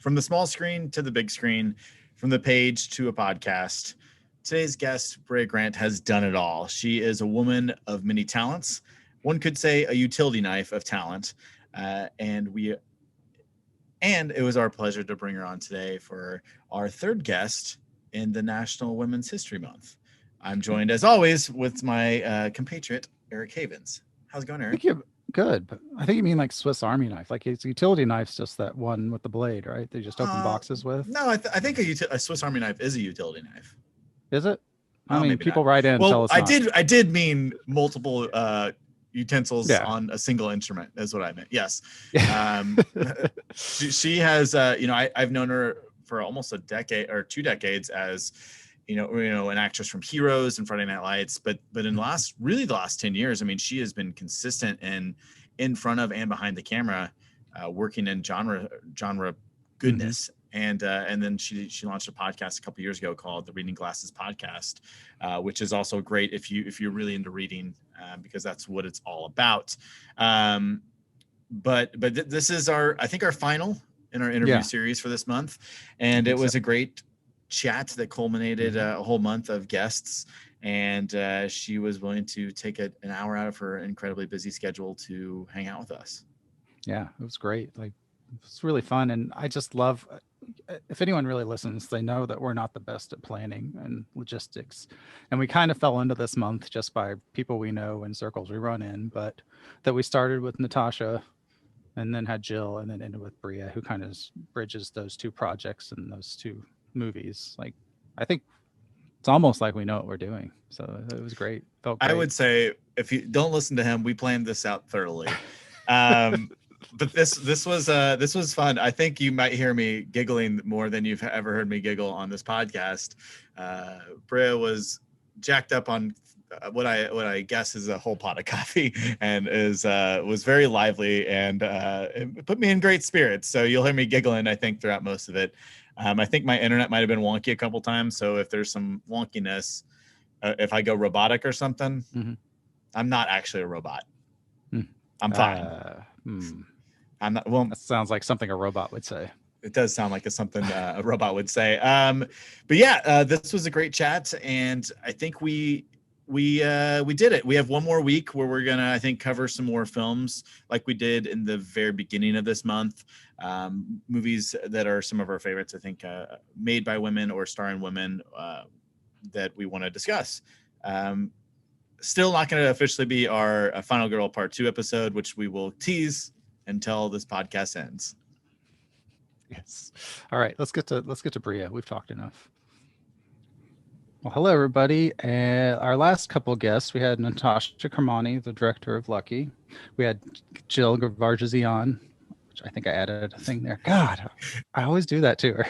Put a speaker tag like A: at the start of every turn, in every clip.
A: From the small screen to the big screen, from the page to a podcast, today's guest, Brea Grant, has done it all. She is a woman of many talents. One could say a utility knife of talent. And it was our pleasure to bring her on today for our third guest in the National Women's History Month. I'm joined, as always, with my compatriot, Eric Havens. How's it going, Eric?
B: Good, but I think you mean like Swiss Army knife. Like it's a utility knife's just that one with the blade, right? They just open boxes with.
A: No, I think a Swiss Army knife is a utility knife.
B: Is it? I mean, people write in.
A: Well,
B: tell us
A: I did mean multiple utensils on a single instrument. Is what I meant. Yes. She has. I've known her for almost a decade or 2 decades as an actress from Heroes and Friday Night Lights, but in the last 10 years, I mean, she has been consistent in front of and behind the camera, working in genre goodness. And then she launched a podcast a couple years ago called the Reading Glasses Podcast, which is also great if you're really into reading, because that's what it's all about. But this is our final in our interview series for this month, and it was a great chat that culminated a whole month of guests, and she was willing to take an hour out of her incredibly busy schedule to hang out with us.
B: Yeah, it was great. Like, it's really fun, and I just love, if anyone really listens, they know that we're not the best at planning and logistics, and we kind of fell into this month just by people we know and circles we run in, but that we started with Natasha and then had Jill and then ended with Brea, who kind of bridges those two projects and those two movies. Like, I think it's almost like we know what we're doing, so it was great. Felt great.
A: I would say, if you don't listen to him, we planned this out thoroughly. But this was fun. I think you might hear me giggling more than you've ever heard me giggle on this podcast. Brea was jacked up on what I guess is a whole pot of coffee, and was very lively, and it put me in great spirits. So you'll hear me giggling, I think, throughout most of it. I think my internet might have been wonky a couple times, so if there's some wonkiness, if I go robotic or something, I'm not actually a robot. I'm fine. I'm not. Well,
B: that sounds like something a robot would say.
A: It does sound like something a robot would say. But yeah, this was a great chat, and I think we did it. We have one more week where we're gonna, I think, cover some more films like we did in the very beginning of this month. Movies that are some of our favorites, I think, made by women or starring women, that we want to discuss. Still not going to officially be our Final Girl Part 2 episode, which we will tease until this podcast ends.
B: Yes. All right, let's get to Brea. We've talked enough. Well, hello everybody. Our last couple of guests, we had Natasha Kermani, the director of Lucky. We had Jill Gavarjazian, which I think I added a thing there. God, I always do that to her.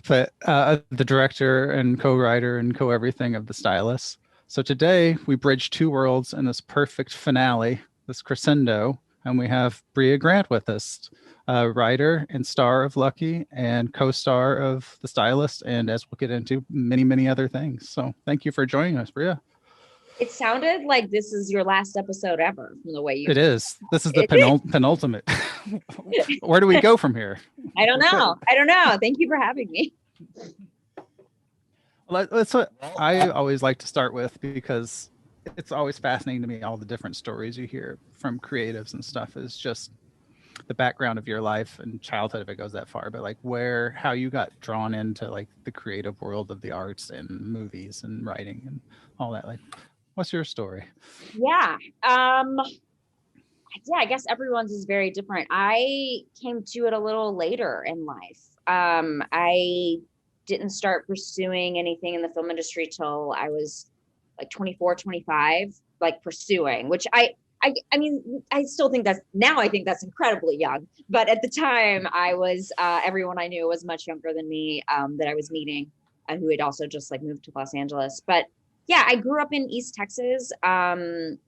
B: But the director and co-writer and co-everything of The Stylist. So today we bridge two worlds in this perfect finale, this crescendo, and we have Brea Grant with us, writer and star of Lucky and co-star of The Stylist, and as we'll get into, many, many other things. So thank you for joining us, Brea.
C: It sounded like this is your last episode ever from the way you...
B: It is. This is the penultimate. Where do we go from here?
C: I don't know. Thank you for having me.
B: Well, that's what I always like to start with, because it's always fascinating to me, all the different stories you hear from creatives and stuff, is just the background of your life and childhood, if it goes that far, but like how you got drawn into like the creative world of the arts and movies and writing and all that. Like, what's your story?
C: Yeah. I guess everyone's is very different. I came to it a little later in life. I didn't start pursuing anything in the film industry till I was like 24, 25, like pursuing, which I mean, I still think I think that's incredibly young. But at the time I was, everyone I knew was much younger than me, that I was meeting, who had also just like moved to Los Angeles. But yeah, I grew up in East Texas. Like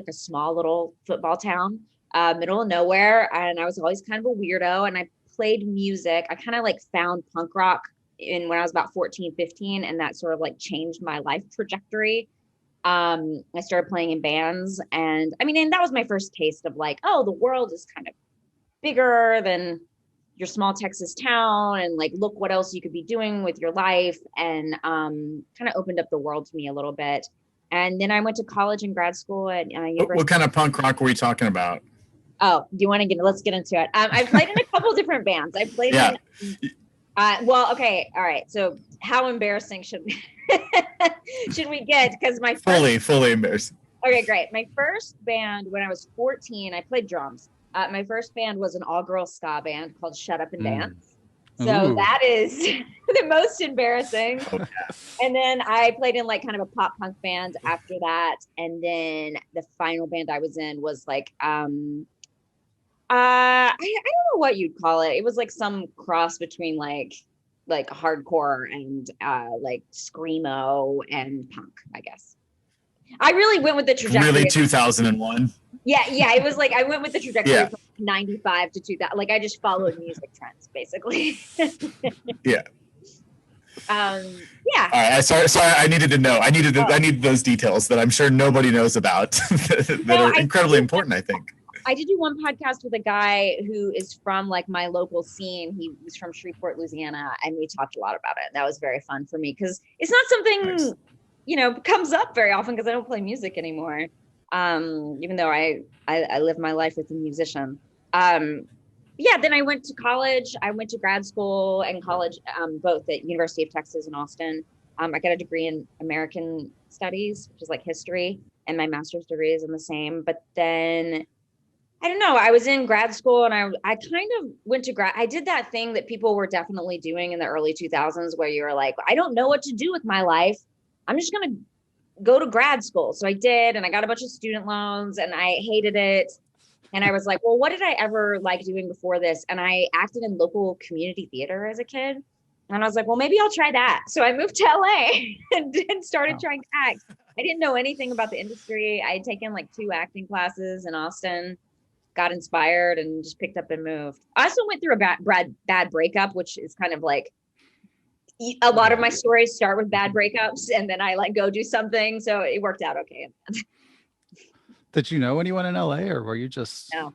C: a small little football town, middle of nowhere. And I was always kind of a weirdo, and I played music. I kind of like found punk rock when I was about 14, 15, and that sort of like changed my life trajectory. I started playing in bands, and that was my first taste of like, oh, the world is kind of bigger than your small Texas town, and like look what else you could be doing with your life, and kind of opened up the world to me a little bit. And then I went to college and grad school at University.
A: What kind of punk rock were we talking about?
C: Oh, do you want to get? Let's get into it. I played in a couple different bands. I played
A: Yeah.
C: in. Well, okay, all right. So, how embarrassing should we get? Because my first,
A: fully embarrassing.
C: okay, great. My first band when I was 14, I played drums. My first band was an all-girl ska band called Shut Up and Dance. So
B: Ooh.
C: that is the most embarrassing.
A: Okay.
C: And then I played in like kind of a pop punk band after that. And then the final band I was in was like I don't know what you'd call it. It was like some cross between like hardcore and like screamo and punk, I guess. I really went with the trajectory.
A: Really 2001.
C: Yeah, it was like I went with the trajectory
A: Yeah.
C: from 95 to 2000. Like I just followed music trends, basically.
A: Yeah.
C: Yeah.
A: All right. Sorry. I needed to know. I need those details that I'm sure nobody knows about that are incredibly important, I think.
C: I did do one podcast with a guy who is from like my local scene. He was from Shreveport, Louisiana, and we talked a lot about it. That was very fun for me because it's not something,
A: Nice.
C: Comes up very often because I don't play music anymore. Even though I live my life with a musician. Yeah, then I went to college. I went to grad school and college, both at University of Texas in Austin. I got a degree in American Studies, which is like history, and my master's degree is in the same. But then I don't know. I was in grad school and I kind of went to I did that thing that people were definitely doing in the early 2000s where you were like, I don't know what to do with my life. I'm just going to go to grad school. So I did, and I got a bunch of student loans and I hated it. And I was like, well, what did I ever like doing before this? And I acted in local community theater as a kid. And I was like, well, maybe I'll try that. So I moved to LA and started trying to act. I didn't know anything about the industry. I had taken like 2 acting classes in Austin, got inspired and just picked up and moved. I also went through a bad breakup, which is kind of like a lot of my stories start with bad breakups and then I like go do something. So it worked out okay.
B: Did you know anyone in LA or were you just?
C: No,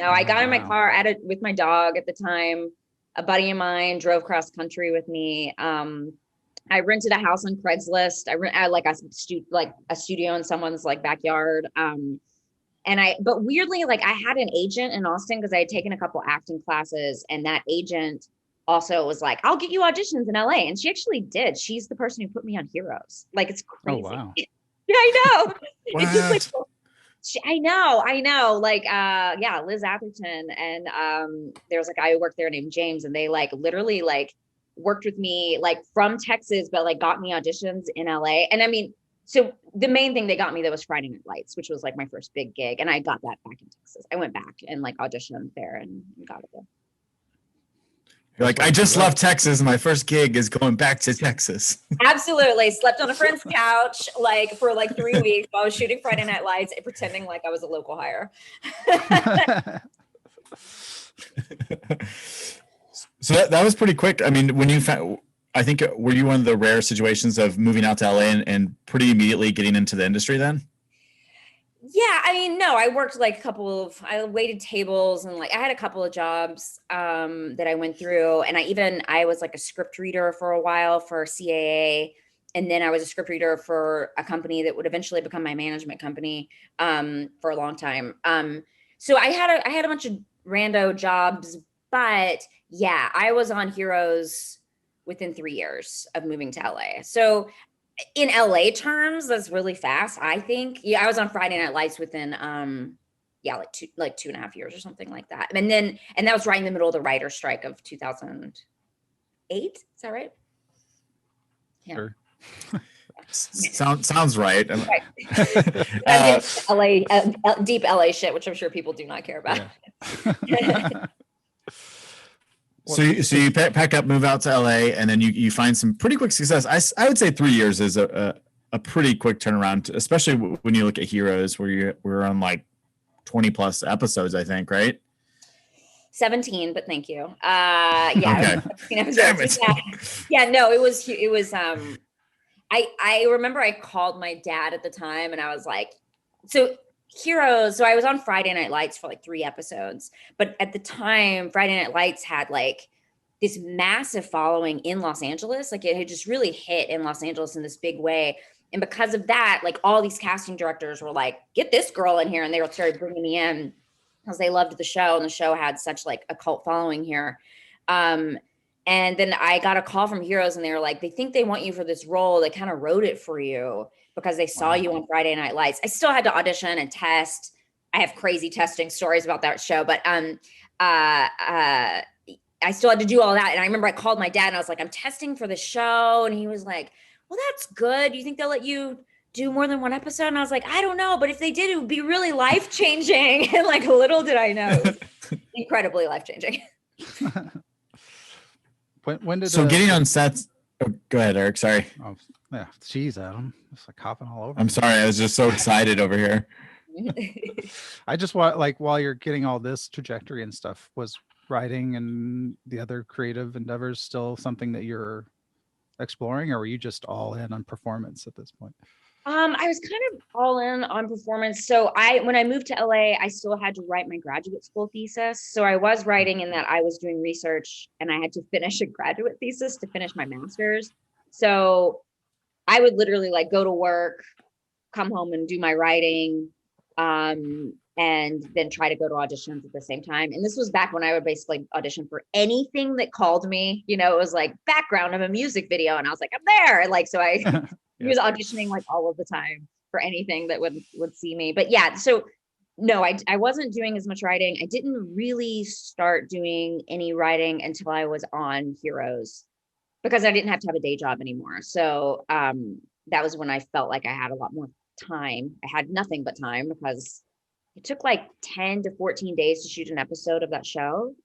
C: I got in my car with my dog at the time. A buddy of mine drove cross country with me. I rented a house on Craigslist. I like a studio in someone's like backyard. But weirdly, like I had an agent in Austin because I had taken a couple acting classes, and that agent also was like, I'll get you auditions in LA. And she actually did. She's the person who put me on Heroes. Like, it's crazy.
B: Oh, wow.
C: Yeah, I know. It's just like,
A: What?
C: I know. Like, yeah, Liz Atherton. And there was a guy who worked there named James, and they like literally like worked with me like from Texas, but like got me auditions in LA. And I mean, so the main thing they got me that was Friday Night Lights, which was like my first big gig. And I got that back in Texas. I went back and like auditioned there and got it there.
A: You're like, I just left Texas. My first gig is going back to Texas.
C: Absolutely. Slept on a friend's couch like for like 3 weeks while I was shooting Friday Night Lights and pretending like I was a local hire.
A: So that was pretty quick. I mean, when you found, I think, were you one of the rare situations of moving out to LA and pretty immediately getting into the industry then?
C: Yeah, I mean, no, I worked like I waited tables and like I had a couple of jobs that I went through, and I was like a script reader for a while for CAA, and then I was a script reader for a company that would eventually become my management company for a long time. So I had a bunch of rando jobs, but yeah, I was on Heroes within 3 years of moving to LA. So in LA terms, that's really fast, I think. Yeah, I was on Friday Night Lights within like 2.5 years or something like that. And that was right in the middle of the writer's strike of 2008. Is that right? Yeah.
B: Sure.
A: Sounds right.
C: LA, deep LA shit, which I'm sure people do not care about.
B: Yeah.
A: So you pack up, move out to LA, and then you find some pretty quick success. I would say 3 years is a pretty quick turnaround, especially when you look at Heroes, where we're on like 20 plus episodes, I think, right?
C: 17, but thank you. Yeah.
A: Okay. Damn it.
C: Yeah, no, it was I remember I called my dad at the time and I was like, so Heroes. So I was on Friday Night Lights for like 3 episodes, but at the time, Friday Night Lights had like this massive following in Los Angeles. Like it had just really hit in Los Angeles in this big way. And because of that, like all these casting directors were like, get this girl in here. And they started bringing me in because they loved the show. And the show had such like a cult following here. And then I got a call from Heroes and they were like, they think they want you for this role. They kind of wrote it for you because they saw you on Friday Night Lights. I still had to audition and test. I have crazy testing stories about that show, but I still had to do all that. And I remember I called my dad and I was like, I'm testing for the show. And he was like, well, that's good. Do you think they'll let you do more than one episode? And I was like, I don't know, but if they did, it would be really life-changing. And like, little did I know, it was incredibly life-changing.
B: When did
A: so getting on sets? Oh, go ahead, Eric. Sorry.
B: Oh, yeah. Jeez, Adam. It's like hopping all over.
A: I'm sorry. I was just so excited over here.
B: I just want, like, while you're getting all this trajectory and stuff, was writing and the other creative endeavors still something that you're exploring, or were you just all in on performance at this point?
C: I was kind of all in on performance. So when I moved to LA, I still had to write my graduate school thesis. So I was writing in that I was doing research and I had to finish a graduate thesis to finish my master's. So I would literally like go to work, come home and do my writing, and then try to go to auditions at the same time. And this was back when I would basically audition for anything that called me. You know, it was like background of a music video, and I was like, I'm there. And like, so I he was auditioning like all of the time for anything that would see me. But yeah, so no, I wasn't doing as much writing. I didn't really start doing any writing until I was on Heroes because I didn't have to have a day job anymore. So that was when I felt like I had a lot more time. I had nothing but time because it took like 10 to 14 days to shoot an episode of that show.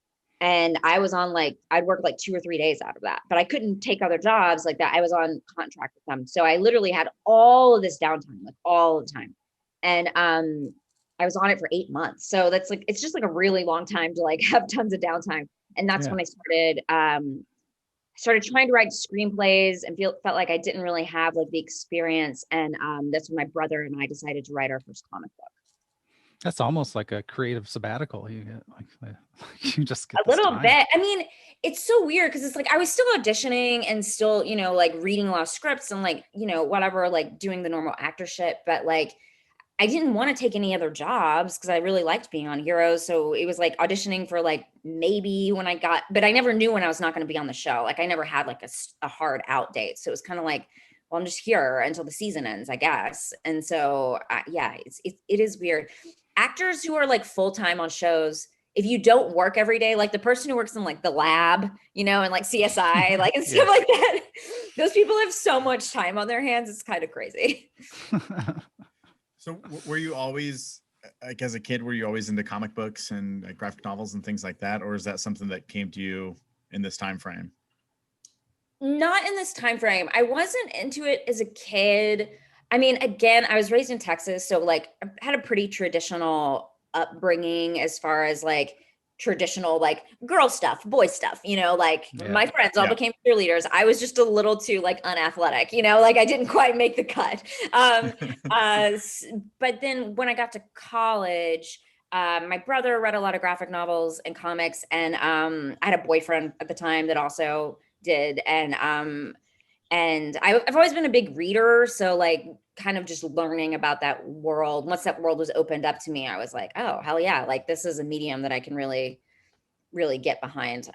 C: And I was on like, I'd work like 2 or 3 days out of that, but I couldn't take other jobs like that. I was on contract with them. So I literally had all of this downtime, like all the time. And I was on it for 8 months. So that's like, it's just like a really long time to like have tons of downtime. And that's when I started trying to write screenplays and felt like I didn't really have like the experience. And that's when my brother and I decided to write our first comic book.
B: That's almost like a creative sabbatical. You get like you just get
C: a little bit. I mean, it's so weird because it's like I was still auditioning and still, you know, like reading a lot of scripts and like, you know, whatever, like doing the normal actor shit. But like, I didn't want to take any other jobs because I really liked being on Heroes. So it was like auditioning for like maybe when but I never knew when I was not going to be on the show. Like I never had like a hard out date. So it was kind of like, well, I'm just here until the season ends, I guess. And so, yeah, it is weird. Actors who are like full-time on shows, if you don't work every day, like the person who works in like the lab, you know, and like CSI, like and stuff like that, those people have so much time on their hands. It's kind of crazy.
A: So were you always, like as a kid, were you always into comic books and like, graphic novels and things like that? Or is that something that came to you in this time frame?
C: Not in this time frame. I wasn't into it as a kid. I mean, again, I was raised in Texas, so like I had a pretty traditional upbringing as far as like traditional like girl stuff, boy stuff, you know, like my friends all became cheerleaders. I was just a little too like unathletic, you know, like I didn't quite make the cut. But then when I got to college, my brother read a lot of graphic novels and comics, and I had a boyfriend at the time that also did, and I've always been a big reader. So like kind of just learning about that world. Once that world was opened up to me, I was like, oh, hell yeah. Like this is a medium that I can really, really get behind.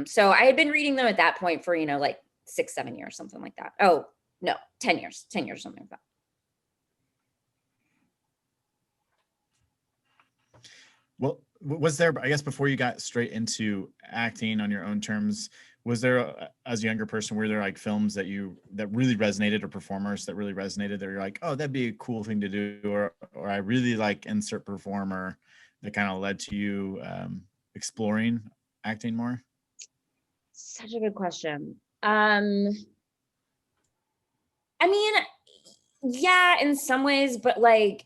C: So I had been reading them at that point for, you know, like 6-7 years, something like that. Oh, no, 10 years, something like that.
A: Well, was there, I guess, before you got straight into acting on your own terms, was there, as a younger person, were there like films that really resonated, or performers that really resonated that you're like, oh, that'd be a cool thing to do, or I really like insert performer, that kind of led to you exploring acting more?
C: Such a good question. I mean, yeah, in some ways, but like,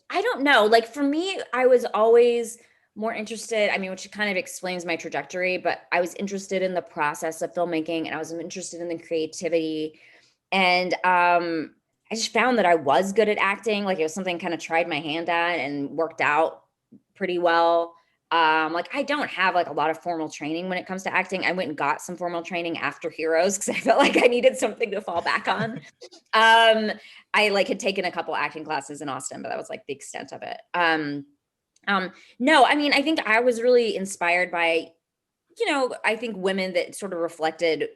C: I don't know. Like for me, I was always more interested, I mean, which kind of explains my trajectory, but I was interested in the process of filmmaking, and I was interested in the creativity. And I just found that I was good at acting. Like it was something I kind of tried my hand at and worked out pretty well. Like I don't have like a lot of formal training when it comes to acting. I went and got some formal training after Heroes because I felt like I needed something to fall back on. I like had taken a couple acting classes in Austin, but that was like the extent of it. No, I mean, I think I was really inspired by, I think women that sort of reflected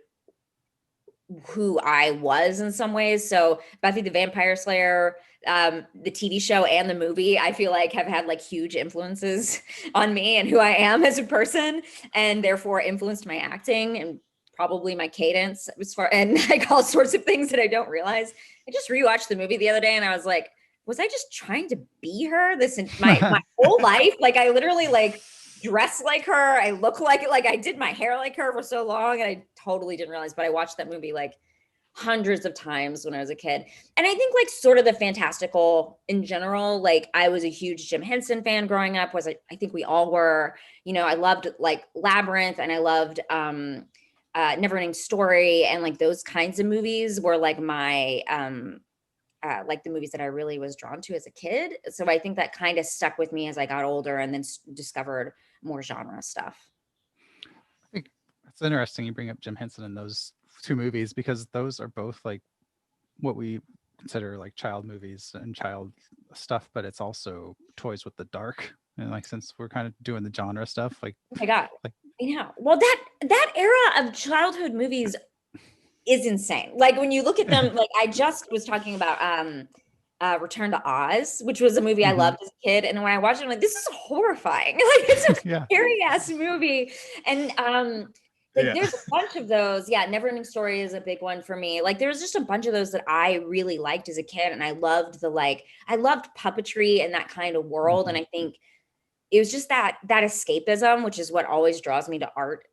C: who I was in some ways. So Buffy the Vampire Slayer, the TV show and the movie, I feel like have had like huge influences on me and who I am as a person, and therefore influenced my acting and probably my cadence as far and like all sorts of things that I don't realize. I just rewatched the movie the other day and I was like, was I just trying to be her this in my whole life? Like I literally like dress like her. I look like it. Like I did my hair like her for so long and I totally didn't realize, but I watched that movie like hundreds of times when I was a kid. And I think like sort of the fantastical in general, like I was a huge Jim Henson fan growing up, I think we all were, I loved like Labyrinth and I loved Neverending Story and like those kinds of movies were like my like the movies that I really was drawn to as a kid. So I think that kind of stuck with me as I got older and then discovered more genre stuff.
B: I think it's interesting you bring up Jim Henson in those two movies because those are both like what we consider like child movies and child stuff, but it's also toys with the dark. And like since we're kind of doing the genre stuff, like
C: oh my god, like well that era of childhood movies is insane. Like when you look at them, like I just was talking about Return to Oz, which was a movie I loved as a kid. And when I watched it, I'm like, this is horrifying. Like it's a scary ass movie. And there's a bunch of those. Yeah, Neverending Story is a big one for me. Like there's just a bunch of those that I really liked as a kid. And I loved I loved puppetry and that kind of world. And I think it was just that escapism, which is what always draws me to art.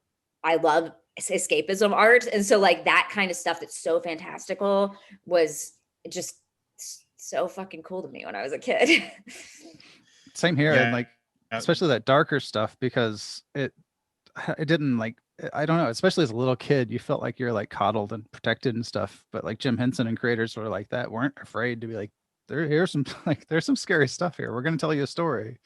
C: I love escapism art. And so like that kind of stuff that's so fantastical was just so fucking cool to me when I was a kid.
B: Same here. And like, especially that darker stuff, because it didn't like, I don't know, especially as a little kid, you felt like you're like coddled and protected and stuff. But like Jim Henson and creators were like that, weren't afraid to be like, there's some scary stuff here. We're going to tell you a story.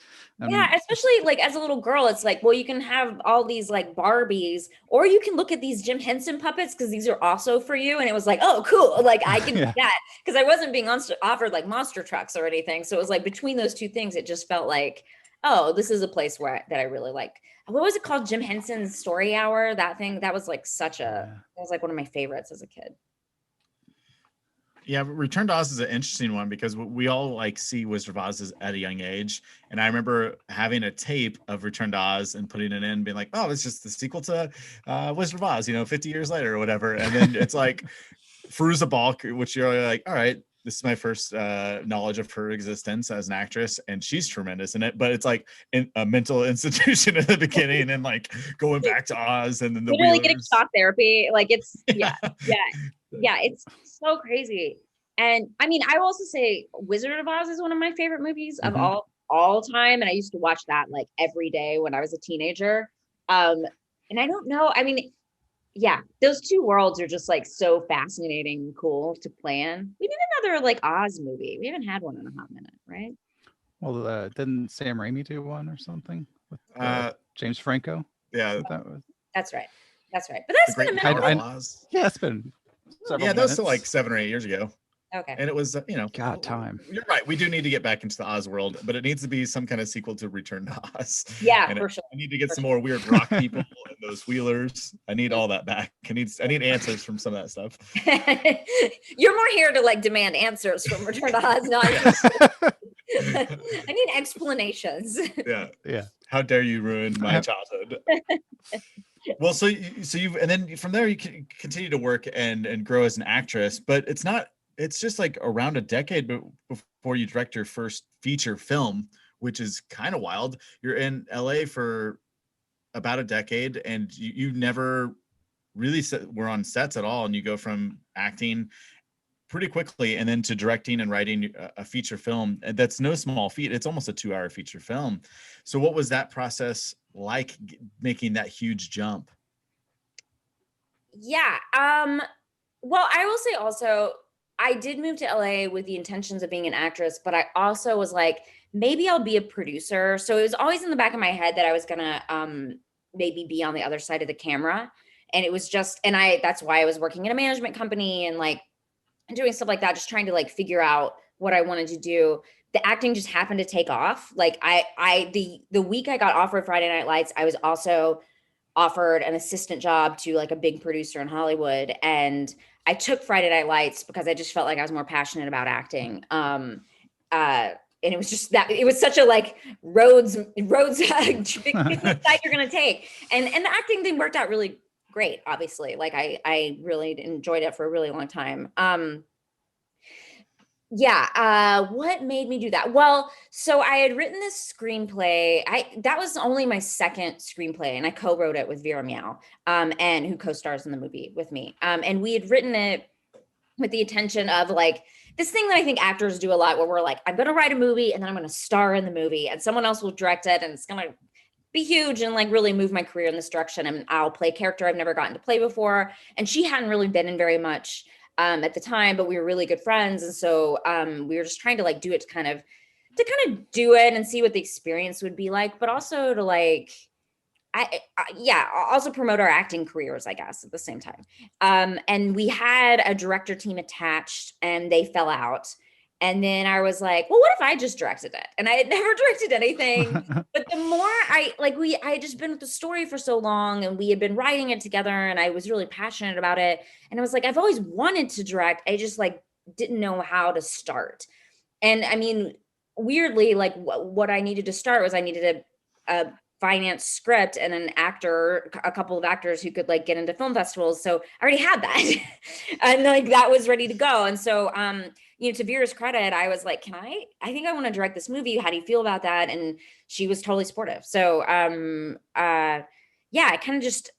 C: Yeah, especially like as a little girl, it's like, well, you can have all these like Barbies, or you can look at these Jim Henson puppets because these are also for you. And it was like, oh, cool. Like I can do that because I wasn't being offered like monster trucks or anything. So it was like between those two things, it just felt like, oh, this is a place that I really like. What was it called? Jim Henson's Story Hour. That thing that was like that was like one of my favorites as a kid.
A: Yeah, Return to Oz is an interesting one because we all like see Wizard of Oz at a young age. And I remember having a tape of Return to Oz and putting it in and being like, oh, it's just the sequel to Wizard of Oz, 50 years later or whatever. And then it's like Fairuza Balk, which you're like, all right, this is my first knowledge of her existence as an actress, and she's tremendous in it. But it's like in a mental institution at the beginning, and like going back to Oz, and then the
C: literally getting shock therapy. Like it's yeah, it's so crazy. And I mean, I will also say Wizard of Oz is one of my favorite movies of all time, and I used to watch that like every day when I was a teenager. And I don't know. I mean, yeah, those two worlds are just like so fascinating and cool to plan. We need another like Oz movie. We haven't had one in a hot minute, right?
B: Well, didn't Sam Raimi do one or something with James Franco?
A: Yeah,
C: that's right. But that's been a minute.
B: Yeah, it's been several
A: that was still like 7 or 8 years ago.
C: Okay.
A: And it was,
B: God, time.
A: You're right. We do need to get back into the Oz world, but it needs to be some kind of sequel to Return to Oz.
C: Yeah, for sure.
A: I need to get some more weird rock people and those wheelers. I need all that back. I need answers from some of that stuff.
C: You're more here to like demand answers from Return to Oz, not I need explanations.
A: Yeah. How dare you ruin my childhood? Well, so you and then from there you can continue to work and grow as an actress, but it's just like around a decade before you direct your first feature film, which is kind of wild. You're in LA for about a decade and you never really were on sets at all. And you go from acting pretty quickly and then to directing and writing a feature film. And that's no small feat. It's almost a 2-hour feature film. So what was that process like, making that huge jump?
C: Yeah. Well, I will say also, I did move to LA with the intentions of being an actress, but I also was like, maybe I'll be a producer. So it was always in the back of my head that I was gonna maybe be on the other side of the camera. And it was just, and that's why I was working in a management company and like doing stuff like that, just trying to like figure out what I wanted to do. The acting just happened to take off. Like the week I got offered Friday Night Lights, I was also offered an assistant job to like a big producer in Hollywood. And I took Friday Night Lights because I just felt like I was more passionate about acting. And it was just that it was such a like roads big side you're gonna take. And the acting thing worked out really great, obviously. Like I really enjoyed it for a really long time. What made me do that? Well, so I had written this screenplay. That was only my second screenplay, and I co-wrote it with Vera Meow, and who co-stars in the movie with me. And we had written it with the intention of like this thing that I think actors do a lot, where we're like, I'm going to write a movie, and then I'm going to star in the movie, and someone else will direct it, and it's going to be huge and like really move my career in this direction. And I'll play a character I've never gotten to play before. And she hadn't really been in very much at the time, but we were really good friends. And so we were just trying to like do it to kind of do it and see what the experience would be like, but also to like, also promote our acting careers, I guess, at the same time. And we had a director team attached and they fell out. And then I was like, well, what if I just directed it? And I had never directed anything. But the more I had just been with the story for so long and we had been writing it together and I was really passionate about it. And I was like, I've always wanted to direct. I just like didn't know how to start. And I mean, weirdly, like what I needed to start was I needed a finance script and a couple of actors who could like get into film festivals. So I already had that. And like that was ready to go. And so to Vera's credit, I was like, I think I want to direct this movie. How do you feel about that? And she was totally supportive. So I kind of just,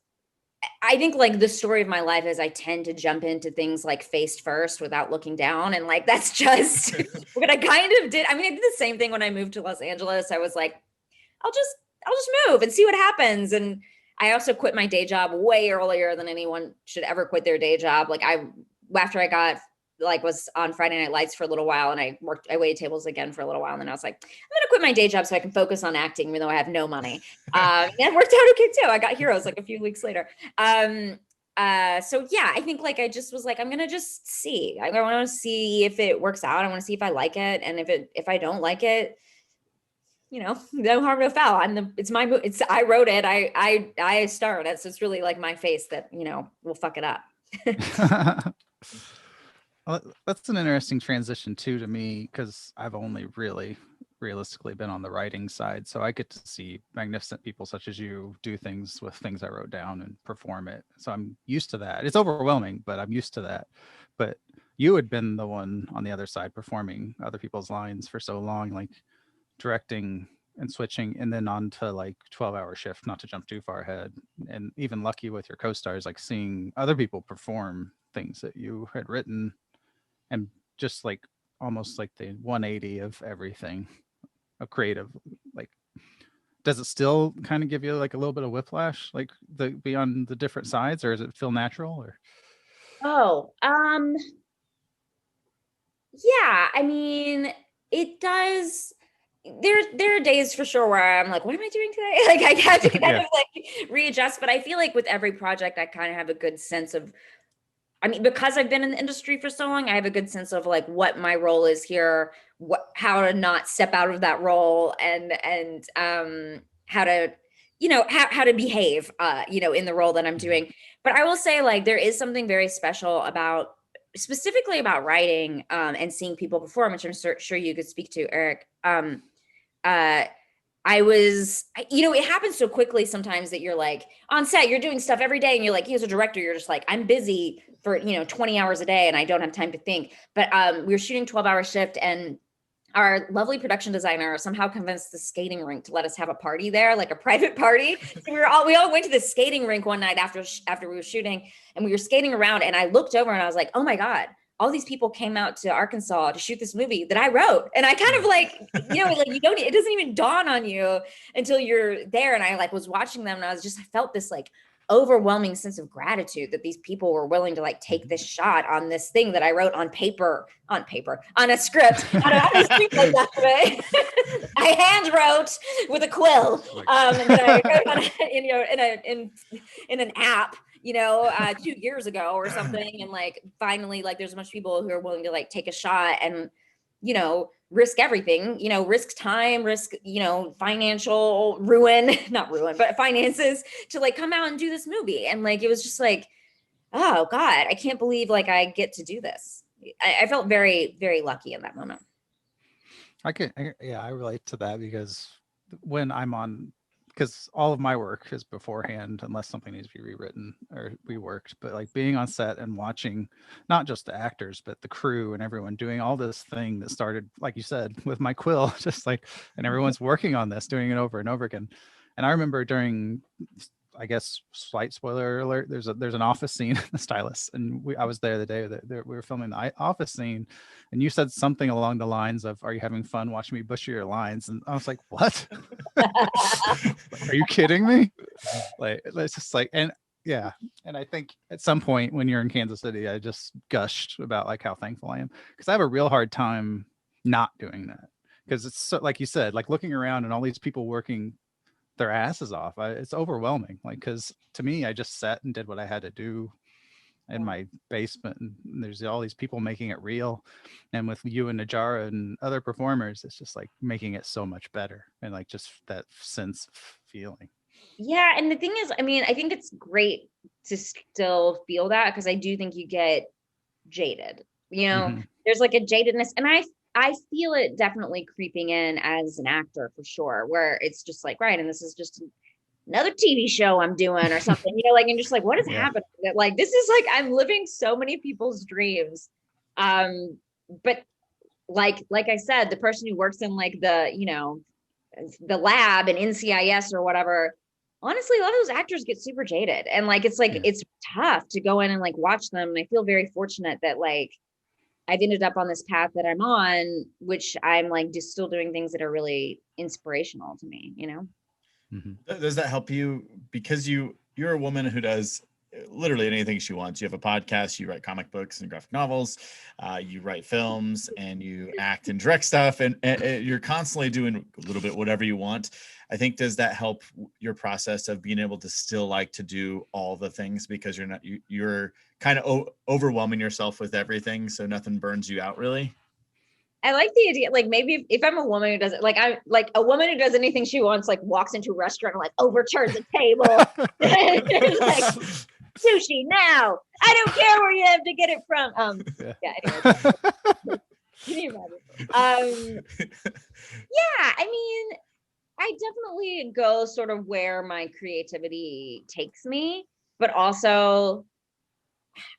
C: I think like the story of my life is I tend to jump into things like face first without looking down. And like, that's just what I kind of did. I mean, I did the same thing when I moved to Los Angeles. I was like, I'll just move and see what happens. And I also quit my day job way earlier than anyone should ever quit their day job. Like after I got was on Friday Night Lights for a little while and I waited tables again for a little while. And then I was like, I'm going to quit my day job so I can focus on acting, even though I have no money. And it worked out okay too. I got Heroes like a few weeks later. I think like, I just was like, I'm going to just see, I want to see if it works out. I want to see if I like it. And if I don't like it, no harm, no foul. I wrote it. I starred it. So it's really like my face that, will fuck it up.
B: Well, that's an interesting transition too to me, because I've only really realistically been on the writing side. So I get to see magnificent people such as you do things with things I wrote down and perform it. So I'm used to that. It's overwhelming, but I'm used to that. But you had been the one on the other side performing other people's lines for so long, like directing and switching and then on to like 12-hour shift, not to jump too far ahead. And even lucky with your co-stars, like seeing other people perform things that you had written and just like almost like the 180 of everything, a creative, like, does it still kind of give you like a little bit of whiplash, like be on the different sides, or does it feel natural? Or
C: yeah, I mean, it does. There are days for sure where I'm like, what am I doing today? Like I have to kind of like readjust, but I feel like with every project I kind of have a good sense of, I mean, because I've been in the industry for so long, I have a good sense of like what my role is here, how to not step out of that role, and how to, how to behave, in the role that I'm doing. But I will say, like, there is something very special specifically about writing and seeing people perform, which I'm sure you could speak to, Eric. It happens so quickly sometimes that you're like on set, you're doing stuff every day and you're like, as a director, you're just like, I'm busy for, 20 hours a day and I don't have time to think. But we were shooting 12-hour shift and our lovely production designer somehow convinced the skating rink to let us have a party there, like a private party. So we all went to the skating rink one night after we were shooting, and we were skating around and I looked over and I was like, oh my God, all these people came out to Arkansas to shoot this movie that I wrote. And I kind of like, it doesn't even dawn on you until you're there. And I like was watching them and I felt this like overwhelming sense of gratitude that these people were willing to like take this shot on this thing that I wrote on a script. I don't speak like that today. I hand wrote with a quill that I wrote on in an app, 2 years ago or something. And like, finally, like there's a bunch of people who are willing to like take a shot and, risk everything, risk time, risk, financial ruin, not ruin, but finances to like come out and do this movie. And like, it was just like, oh God, I can't believe like I get to do this. I felt very, very lucky in that moment.
B: I relate to that because when I'm on, because all of my work is beforehand unless something needs to be rewritten or reworked, but like being on set and watching not just the actors but the crew and everyone doing all this thing that started, like you said, with my quill, just like, and everyone's working on this, doing it over and over again. And I remember during, I guess, slight spoiler alert, there's an office scene in The Stylist, and I was there the day that we were filming the office scene, and you said something along the lines of, "Are you having fun watching me butcher your lines?" And I was like, "What? Are you kidding me?" Like, it's just like, and yeah, and I think at some point when you're in Kansas City, I just gushed about like how thankful I am, because I have a real hard time not doing that, because it's so, like you said, like looking around and all these people working their asses off. It's overwhelming. Like, because to me, I just sat and did what I had to do in my basement, and there's all these people making it real. And with you and Najara and other performers, it's just like making it so much better, and like just that sense of feeling.
C: Yeah, and the thing is, I mean, I think it's great to still feel that, because I do think you get jaded. There's like a jadedness, and I feel it definitely creeping in as an actor for sure, where it's just like, right, and this is just another TV show I'm doing or something, like, and just like, what is happening? That like, this is like, I'm living so many people's dreams. But like I said, the person who works in like the lab and NCIS or whatever, honestly, a lot of those actors get super jaded, and like, it's like, it's tough to go in and like watch them. And I feel very fortunate that like I've ended up on this path that I'm on, which I'm like just still doing things that are really inspirational to me,
B: Mm-hmm.
A: Does that help you? Because you're a woman who does literally anything she wants. You have a podcast, you write comic books and graphic novels, you write films, and you act and direct stuff, and you're constantly doing a little bit whatever you want. I think, does that help your process of being able to still like to do all the things, because you're kind of overwhelming yourself with everything, so nothing burns you out really?
C: I like the idea, like maybe if I'm a woman who does it, like I'm like a woman who does anything she wants, like walks into a restaurant and like overturns a table. Like, sushi now. I don't care where you have to get it from. Anyway. Can you imagine? Yeah, I mean, I definitely go sort of where my creativity takes me, but also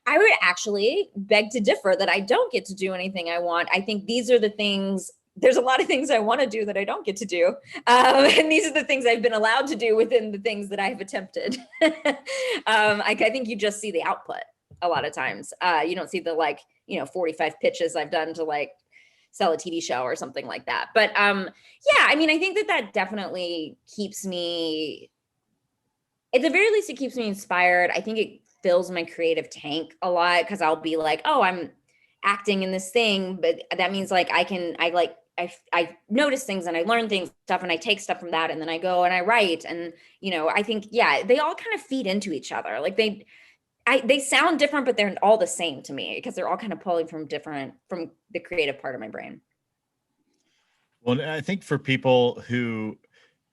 C: I would actually beg to differ that I don't get to do anything I want. I think these are the things, there's a lot of things I want to do that I don't get to do. And these are the things I've been allowed to do within the things that I've attempted. I think you just see the output a lot of times. You don't see the 45 pitches I've done to like sell a TV show or something like that. But yeah, I mean, I think that definitely keeps me, at the very least, it keeps me inspired. I think it fills my creative tank a lot, because I'll be like, oh, I'm acting in this thing, but that means like I notice things and I learn things, stuff, and I take stuff from that, and then I go and I write, and I think they all kind of feed into each other. Like they sound different, but they're all the same to me, because they're all kind of pulling from the creative part of my brain.
A: Well, I think for people who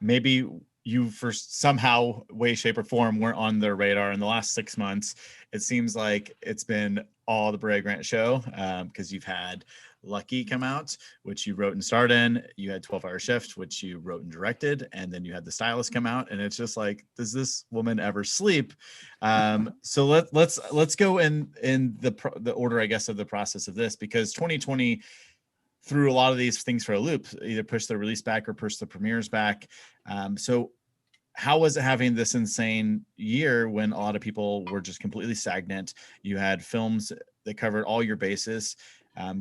A: maybe you for somehow, way, shape, or form weren't on their radar in the last 6 months, it seems like it's been all the Brea Grant show, because you've had Lucky come out, which you wrote and starred in. You had 12-Hour Shift, which you wrote and directed, and then you had The Stylist come out, and it's just like, does this woman ever sleep? So let's go in the order, I guess, of the process of this, because 2020 threw a lot of these things for a loop, either push the release back or push the premieres back. So how was it having this insane year when a lot of people were just completely stagnant? You had films that covered all your bases.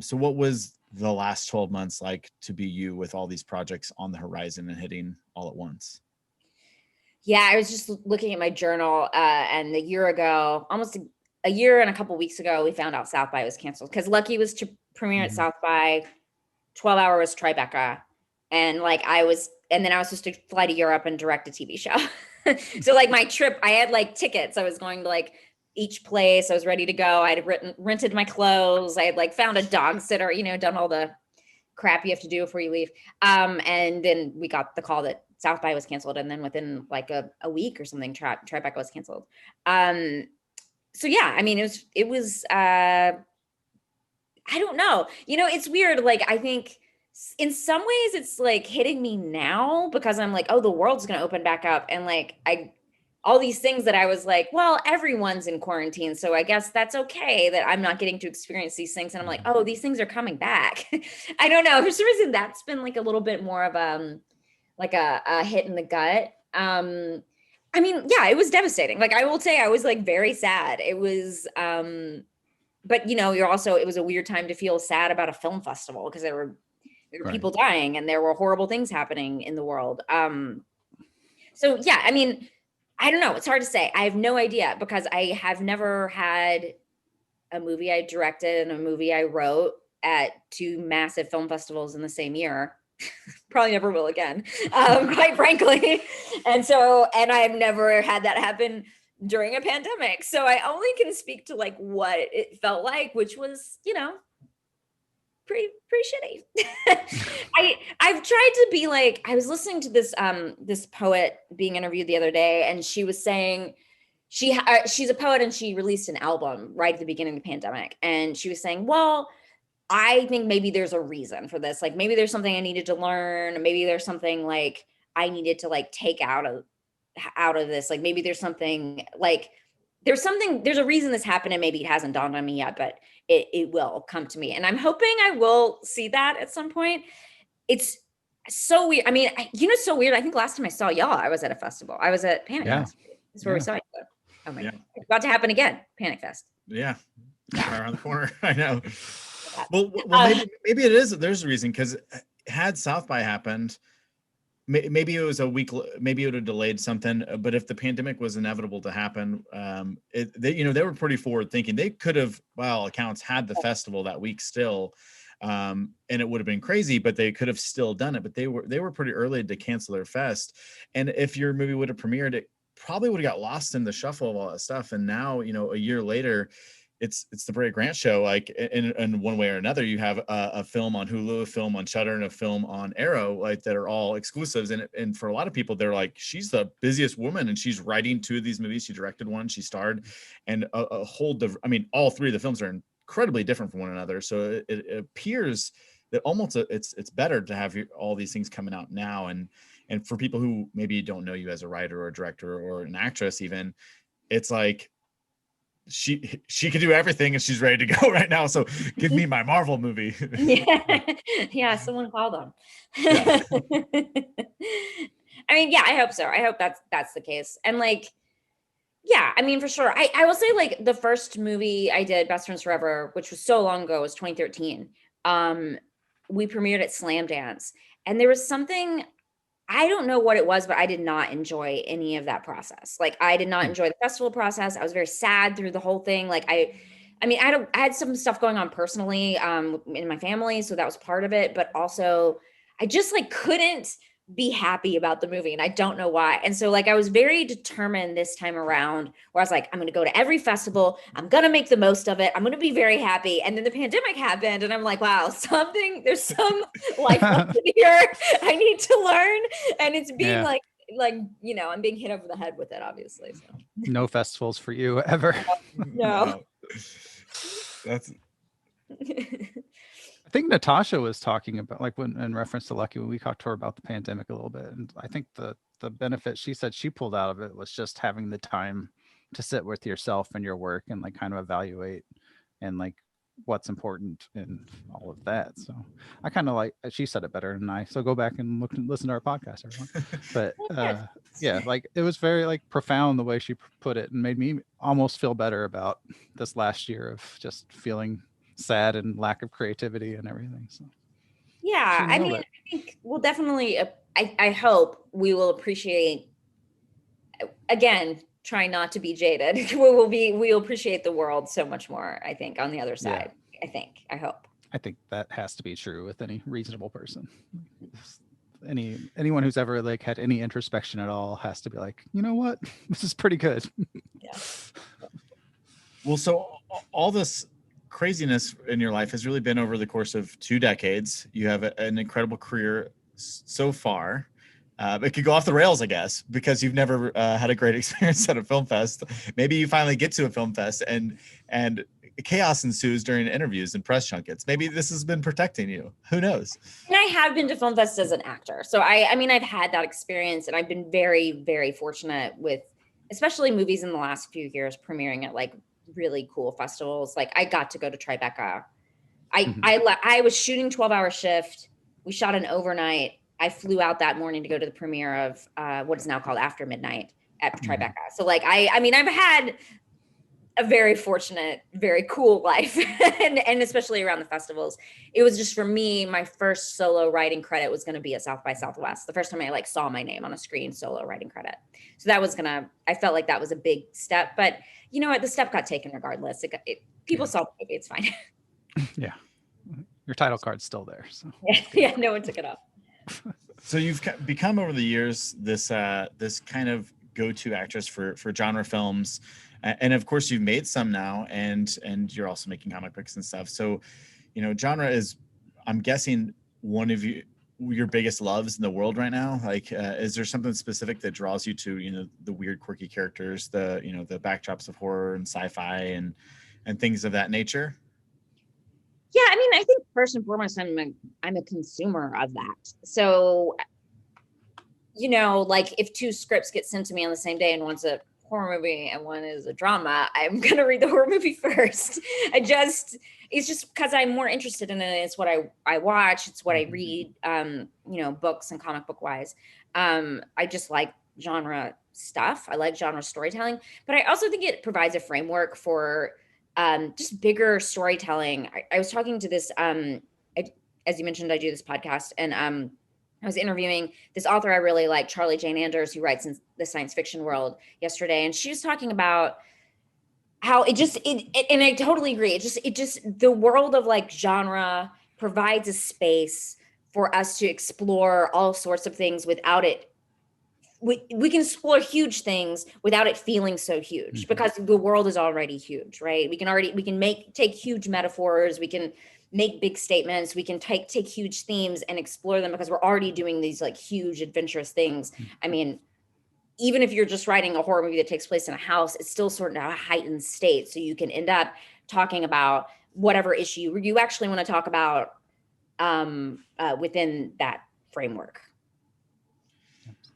A: So what was the last 12 months like to be you, with all these projects on the horizon and hitting all at once?
C: Yeah, I was just looking at my journal, and a year ago, almost a year and a couple weeks ago, we found out South by was canceled because Lucky was to premiere at
A: Mhm.
C: South by. 12 Hour was Tribeca, and like and then I was supposed to fly to Europe and direct a TV show. So like my trip, I had like tickets. I was going to like each place. I was ready to go. I had rented my clothes. I had like found a dog sitter, done all the crap you have to do before you leave. And then we got the call that South by was canceled, and then within like a week or something, Tribeca was canceled. So yeah, I mean, it was I don't know. It's weird. Like, I think in some ways it's like hitting me now because I'm like, oh, the world's going to open back up. And like, all these things that I was like, well, everyone's in quarantine. So I guess that's okay that I'm not getting to experience these things. And I'm like, oh, these things are coming back. I don't know. For some reason, that's been like a little bit more of like a hit in the gut. I mean, yeah, it was devastating. Like, I will say I was like very sad. It was, but it was a weird time to feel sad about a film festival because there were
B: Right.
C: people dying and there were horrible things happening in the world. So yeah, I mean, I don't know. It's hard to say. I have no idea because I have never had a movie I directed and a movie I wrote at two massive film festivals in the same year. Probably never will again, quite frankly. And I've never had that happen during a pandemic. So I only can speak to like what it felt like, which was, pretty shitty. I've tried to be like, I was listening to this poet being interviewed the other day, and she was saying she's a poet and she released an album right at the beginning of the pandemic, and she was saying, well, I think maybe there's a reason for this. Like maybe there's something I needed to learn. Maybe there's something like I needed to like take out of this. Like maybe there's something like there's a reason this happened, and maybe it hasn't dawned on me yet, but it will come to me. And I'm hoping I will see that at some point. It's so weird. I mean, it's so weird. I think last time I saw y'all, I was at a festival. I was at Panic Fest. That's where we saw each other. Oh my God. It's about to happen again. Panic Fest.
A: Yeah. Right around the corner. I know. Well, maybe it is. There's a reason, because had South by happened, maybe it was a week, maybe it would have delayed something. But if the pandemic was inevitable to happen, they were pretty forward thinking. They could have, by all accounts, had the festival that week still, and it would have been crazy, but they could have still done it. But they were pretty early to cancel their fest. And if your movie would have premiered, it probably would have got lost in the shuffle of all that stuff. And now, a year later, it's the Brea Grant show. Like in one way or another, you have a film on Hulu, a film on Shudder, and a film on Arrow, like that are all exclusives. And for a lot of people, they're like, she's the busiest woman, and she's writing two of these movies. She directed one, she starred, and all three of the films are incredibly different from one another. So it appears that almost it's better to have all these things coming out now. And for people who maybe don't know you as a writer or a director or an actress, even, it's like, she can do everything and she's ready to go right now. So give me my Marvel movie.
C: Yeah, someone call them.
A: Yeah.
C: I mean, yeah, I hope so. I hope that's the case. And like, yeah, I mean, for sure. I will say, like, the first movie I did, Best Friends Forever, which was so long ago, was 2013. We premiered at Slam Dance, and there was something, I don't know what it was, but I did not enjoy any of that process. Like, I did not enjoy the festival process. I was very sad through the whole thing. Like, I mean, I had some stuff going on personally, in my family, so that was part of it. But also, I just like couldn't be happy about the movie, and I don't know why. And so, like, I was very determined this time around, where I was like, I'm going to go to every festival. I'm going to make the most of it. I'm going to be very happy. And then the pandemic happened, and I'm like, wow, there's some life lesson here I need to learn. And it's being like, I'm being hit over the head with it, obviously. So.
B: No festivals for you ever.
C: No.
A: That's.
B: I think Natasha was talking about, like, when in reference to Lucky, when we talked to her about the pandemic a little bit, and I think the benefit she said she pulled out of it was just having the time to sit with yourself and your work and like kind of evaluate and like what's important and all of that. So I kind of like, she said it better than I, so go back and listen to our podcast, everyone. But yeah, like it was very like profound the way she put it, and made me almost feel better about this last year of just feeling sad and lack of creativity and everything. So
C: yeah, I mean, I think we'll definitely, I hope we will appreciate again, try not to be jaded. We'll appreciate the world so much more, I think, on the other side. I hope.
B: I think that has to be true with any reasonable person. Anyone who's ever like had any introspection at all has to be like, you know what, this is pretty good.
C: Yeah.
A: Well, so all this craziness in your life has really been over the course of 2 decades. You have an incredible career so far. It could go off the rails, I guess, because you've never had a great experience at a film fest. Maybe you finally get to a film fest and chaos ensues during interviews and press junkets. Maybe this has been protecting you. Who knows?
C: And I have been to film fest as an actor. So I mean, I've had that experience, and I've been very, very fortunate with, especially movies in the last few years premiering at like really cool festivals. Like I got to go to Tribeca. I was shooting 12-hour shift. We shot an overnight. I flew out that morning to go to the premiere of what is now called After Midnight at Tribeca. So like, I mean, I've had a very fortunate, very cool life, and especially around the festivals. It was just, for me, my first solo writing credit was going to be at South by Southwest. The first time I like saw my name on a screen, solo writing credit. So that was I felt like that was a big step, but you know what? The step got taken regardless. People saw the movie. It's fine.
B: Yeah. Your title card's still there. So
C: yeah, no one took it off.
A: So you've become over the years this kind of go-to actress for genre films, and of course you've made some now, and you're also making comic books and stuff. So, you know, genre is, I'm guessing, one of your biggest loves in the world right now. Like, is there something specific that draws you to, you know, the weird, quirky characters, the backdrops of horror and sci-fi and things of that nature?
C: Yeah, I mean, I think first and foremost, I'm a consumer of that. So, you know, like if 2 scripts get sent to me on the same day and one's a horror movie and one is a drama, I'm gonna read the horror movie first. It's just because I'm more interested in it. It's what I watch. It's what I read. You know, books and comic book wise. I just like genre stuff. I like genre storytelling, but I also think it provides a framework for just bigger storytelling. I was talking to this, as you mentioned, I do this podcast, and I was interviewing this author I really like, Charlie Jane Anders, who writes in the science fiction world, yesterday. And she was talking about how and I totally agree. It just, the world of like genre provides a space for us to explore all sorts of things without it. We can explore huge things without it feeling so huge, because the world is already huge, right? We can take huge metaphors. We can make big statements. We can take huge themes and explore them, because we're already doing these like huge adventurous things. I mean, even if you're just writing a horror movie that takes place in a house, it's still sort of a heightened state. So you can end up talking about whatever issue you actually want to talk about within that framework.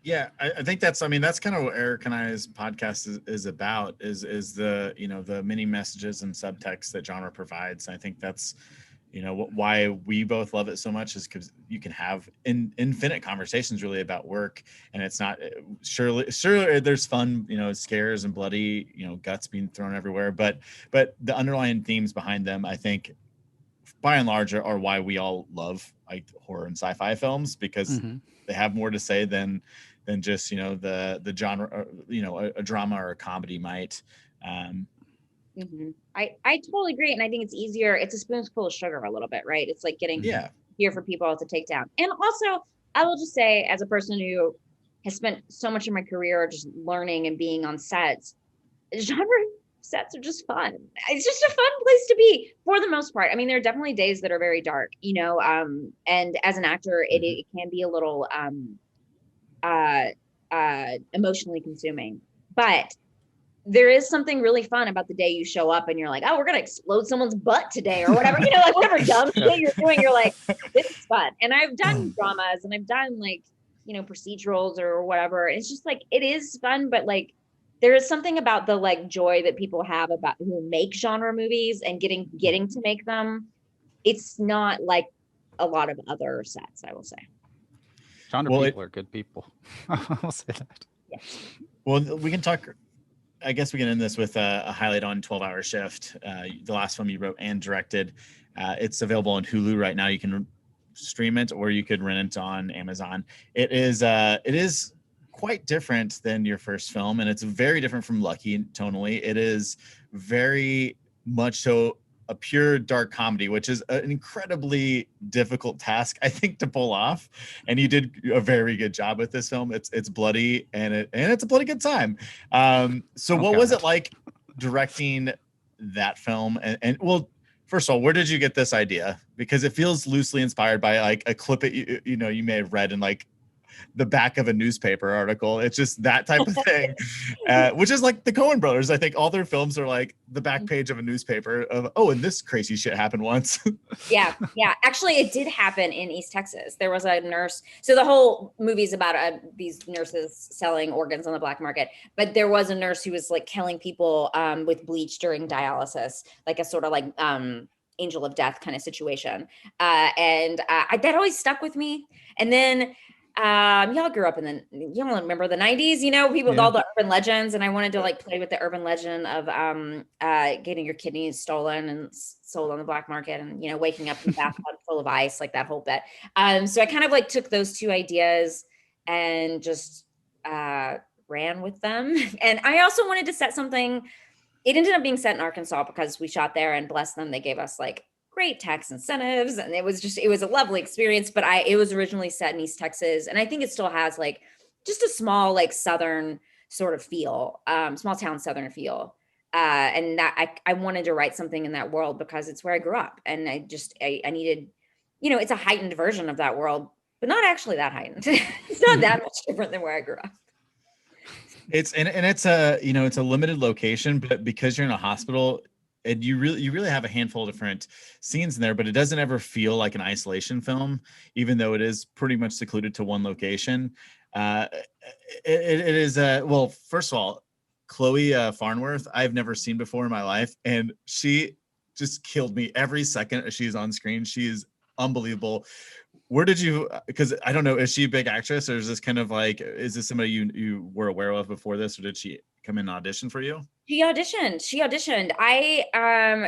A: Yeah, I think that's kind of what Eric and I's podcast is about, is the, you know, the many messages and subtext that genre provides. I think that's, you know, why we both love it so much, is because you can have infinite conversations really about work, and it's not, surely there's fun, you know, scares and bloody, you know, guts being thrown everywhere, but the underlying themes behind them, I think, by and large, are why we all love like horror and sci-fi films, because they have more to say than just, you know, the genre, or, you know, a drama or a comedy might.
C: I totally agree, and I think it's easier. It's a spoonful of sugar a little bit, right? It's like getting here for people to take down. And also, I will just say, as a person who has spent so much of my career just learning and being on sets, genre sets are just fun. It's just a fun place to be for the most part. I mean, there are definitely days that are very dark, you know, and as an actor, it can be a little emotionally consuming, but there is something really fun about the day you show up and you're like, oh, we're gonna explode someone's butt today, or whatever, you know, like whatever dumb shit you're doing, you're like, this is fun. And I've done dramas, and I've done like, you know, procedurals or whatever. It's just like, it is fun, but like there is something about the like joy that people have about who make genre movies and getting to make them. It's not like a lot of other sets, I will say.
B: Genre people are good people. I'll say that.
C: Yeah.
A: Well, we can talk. I guess we can end this with a highlight on 12-hour shift. The last film you wrote and directed. It's available on Hulu right now. You can stream it, or you could rent it on Amazon. It is quite different than your first film, and it's very different from Lucky tonally. It is very much so a pure dark comedy, which is an incredibly difficult task, I think, to pull off. And you did a very good job with this film. It's bloody and it's a bloody good time. So what was it like directing that film? And well, first of all, where did you get this idea? Because it feels loosely inspired by like a clip that you know you may have read in like the back of a newspaper article. It's just that type of thing, which is like the Coen brothers. I think all their films are like the back page of a newspaper of, oh, and this crazy shit happened once.
C: Yeah. Actually, it did happen in East Texas. There was a nurse. So the whole movie's about these nurses selling organs on the black market. But there was a nurse who was like killing people with bleach during dialysis, like a sort of like angel of death kind of situation. And that always stuck with me. And then y'all grew up y'all remember the 90s, you know, people with all the urban legends. And I wanted to like play with the urban legend of getting your kidneys stolen and sold on the black market and, you know, waking up in a bathtub full of ice, like that whole bit. So I kind of like took those two ideas and just ran with them. And I also wanted to set something. It ended up being set in Arkansas because we shot there, and bless them, they gave us like great tax incentives, and it was a lovely experience. But it was originally set in East Texas, and I think it still has like just a small like southern sort of feel, small town southern feel. And that I wanted to write something in that world because it's where I grew up, and I needed, you know, it's a heightened version of that world, but not actually that heightened. It's not that much different than where I grew up.
A: It's a, you know, it's a limited location, but because you're in a hospital, and you really have a handful of different scenes in there, but it doesn't ever feel like an isolation film, even though it is pretty much secluded to one location. It is well, first of all, Chloe Farnworth, I've never seen before in my life, and she just killed me every second she's on screen. She is unbelievable. Where did you, because I don't know, is she a big actress, or is this kind of like, is this somebody you were aware of before this, or did she come in and audition for you?
C: She auditioned.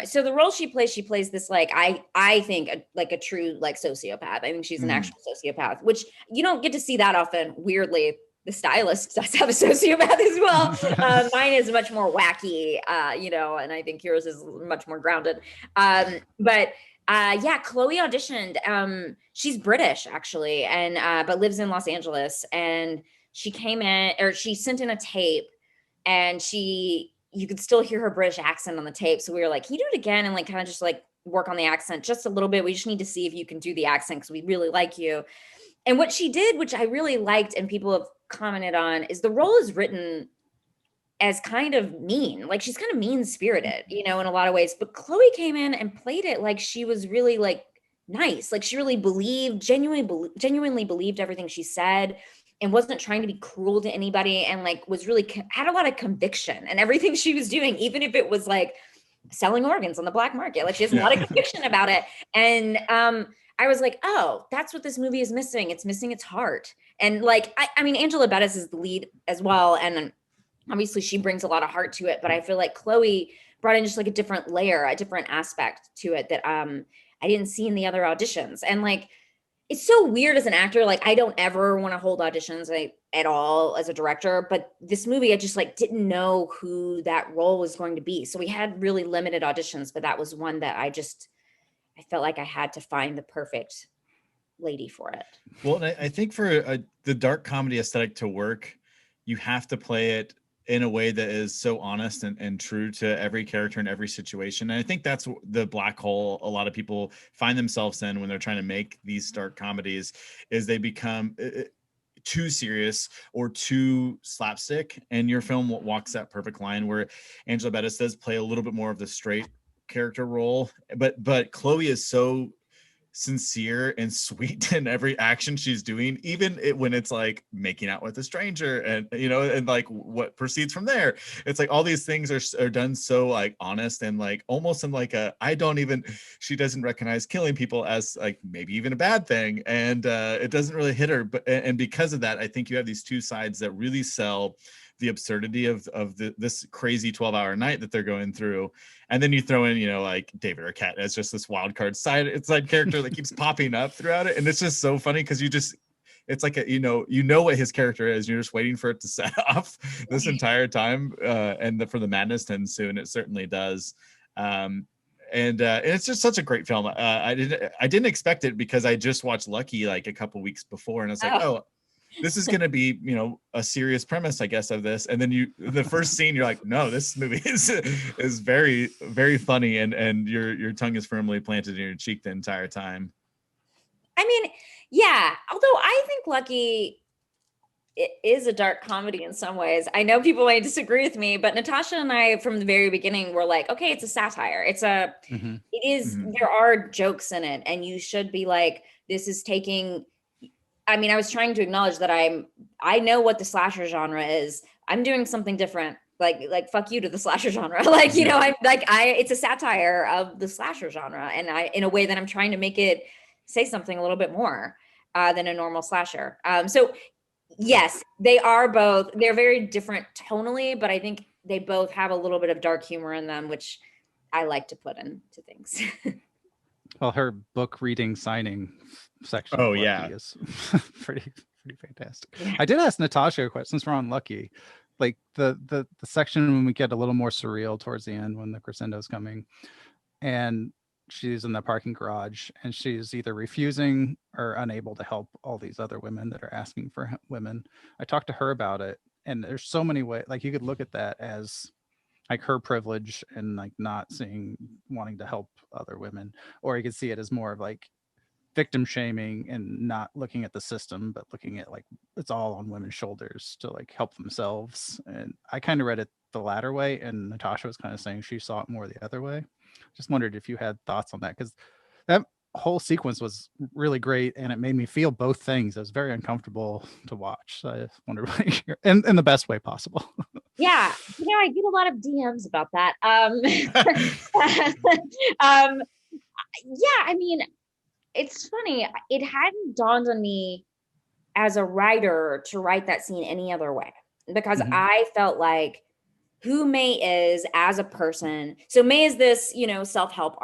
C: So the role she plays this, like, I think like a true like sociopath. I think she's an actual sociopath, which you don't get to see that often. Weirdly, the stylist does have a sociopath as well. Mine is much more wacky, you know, and I think yours is much more grounded. But Chloe auditioned. She's British actually, and but lives in Los Angeles. And she came in, or she sent in a tape, and you could still hear her British accent on the tape. So we were like, can you do it again? And like, kind of just like work on the accent just a little bit. We just need to see if you can do the accent, because we really like you. And what she did, which I really liked and people have commented on, is the role is written as kind of mean. Like, she's kind of mean spirited, you know, in a lot of ways. But Chloe came in and played it like she was really like nice. Like, she really genuinely believed everything she said, and wasn't trying to be cruel to anybody, and like was really had a lot of conviction in everything she was doing, even if it was like selling organs on the black market. Like, she has a lot of conviction about it. And I was like, oh, that's what this movie is missing. It's missing its heart. And like, I mean, Angela Bettis is the lead as well, and obviously she brings a lot of heart to it. But I feel like Chloe brought in just like a different layer, a different aspect to it that I didn't see in the other auditions. And like, it's so weird as an actor. Like, I don't ever want to hold auditions at all as a director, but this movie, I just like didn't know who that role was going to be. So we had really limited auditions, but that was one that I felt like I had to find the perfect lady for it.
A: Well, I think for the dark comedy aesthetic to work, you have to play it in a way that is so honest and true to every character in every situation. And I think that's the black hole a lot of people find themselves in when they're trying to make these dark comedies, is they become too serious or too slapstick. And your film walks that perfect line where Angela Bettis does play a little bit more of the straight character role, but Chloe is so sincere and sweet in every action she's doing, even when it's like making out with a stranger, and you know, and like what proceeds from there. It's like all these things are done so like honest, and like almost in like she doesn't recognize killing people as like maybe even a bad thing, and it doesn't really hit her. But and because of that, I think you have these two sides that really sell the absurdity of this crazy 12-hour night that they're going through. And then you throw in, you know, like David Arquette as just this wild card side character that keeps popping up throughout it. And it's just so funny because it's like you know what his character is. You're just waiting for it to set off this entire time, and for the madness to ensue, and it certainly does. And it's just such a great film. I didn't expect it because I just watched Lucky like a couple weeks before, and I was like, oh, this is going to be, you know, a serious premise, I guess, of this. And then the first scene, you're like, no, this movie is very, very funny, and your tongue is firmly planted in your cheek the entire time.
C: I mean, yeah. Although I think Lucky, it is a dark comedy in some ways. I know people might disagree with me, but Natasha and I from the very beginning were like, okay, it's a satire. It is, there are jokes in it, and you should be like, this is taking, I mean, I was trying to acknowledge that I know what the slasher genre is. I'm doing something different. Like fuck you to the slasher genre. Like, you know, it's a satire of the slasher genre. And in a way that I'm trying to make it say something a little bit more than a normal slasher. So yes, they're very different tonally, but I think they both have a little bit of dark humor in them, which I like to put into things.
B: Well, her book reading signing section is pretty fantastic. Yeah. I did ask Natasha a question since we're on Lucky. Like the section when we get a little more surreal towards the end when the crescendo's coming, and she's in the parking garage and she's either refusing or unable to help all these other women that are asking for women. I talked to her about it, and there's so many ways, like you could look at that as like her privilege and like not wanting to help other women, or you could see it as more of like victim shaming and not looking at the system, but looking at like it's all on women's shoulders to like help themselves. And I kind of read it the latter way, and Natasha was kind of saying she saw it more the other way. Just wondered if you had thoughts on that, because that whole sequence was really great and it made me feel both things. It was very uncomfortable to watch. So I just wondered what in the best way possible.
C: Yeah, you know, I get a lot of DMs about that. Yeah, I mean, it's funny. It hadn't dawned on me as a writer to write that scene any other way, because I felt like who May is as a person. So May is this, you know, self-help